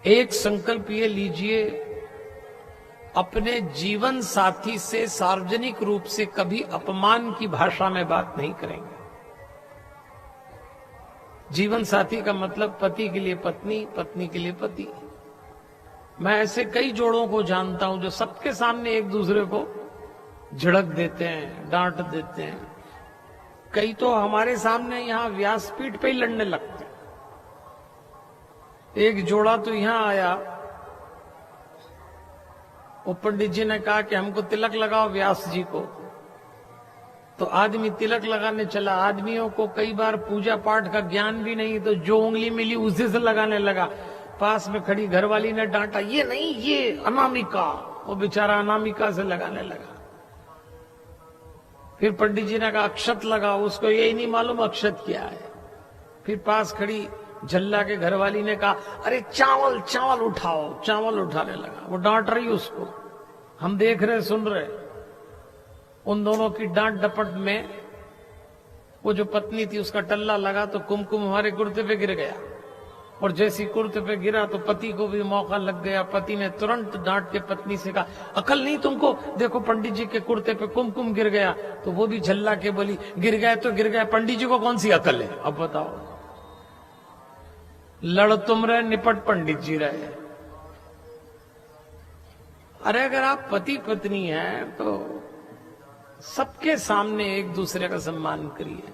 एक संकल्प ये लीजिए, अपने जीवन साथी से सार्वजनिक रूप से कभी अपमान की भाषा में बात नहीं करेंगे। जीवन साथी का मतलब पति के लिए पत्नी, पत्नी के लिए पति। मैं ऐसे कई जोड़ों को जानता हूं जो सबके सामने एक दूसरे को झड़क देते हैं, डांट देते हैं। कई तो हमारे सामने यहां व्यासपीठ पे ही लड़ने लगते हैं। एक जोड़ा तो यहां आया, वो पंडित जी ने कहा कि हमको तिलक लगाओ व्यास जी को। तो आदमी तिलक लगाने चला। आदमियों को कई बार पूजा पाठ का ज्ञान भी नहीं, तो जो उंगली मिली उसी से लगाने लगा। पास में खड़ी घरवाली ने डांटा, ये नहीं, ये अनामिका। वो बेचारा अनामिका से लगाने लगा। फिर पंडित जी ने कहा अक्षत लगाओ, उसको यही नहीं मालूम अक्षत क्या है। फिर पास खड़ी झल्ला के घरवाली ने कहा अरे चावल चावल उठाओ, चावल उठाने लगा। वो डांट रही उसको, हम देख रहे सुन रहे। उन दोनों की डांट डपट में वो जो पत्नी थी उसका टल्ला लगा तो कुमकुम हमारे कुर्ते पे गिर गया। और जैसी कुर्ते पे गिरा तो पति को भी मौका लग गया। पति ने तुरंत डांट के पत्नी से कहा अकल नहीं तुमको, देखो पंडित जी के कुर्ते पे कुमकुम गिर गया। तो वो भी झल्ला के बोली गिर गया तो गिर गया, पंडित जी को कौन सी अकल है। अब बताओ, लड़ तुम रहे, निपट पंडित जी रहे। अरे अगर आप पति पत्नी हैं तो सबके सामने एक दूसरे का सम्मान करिए।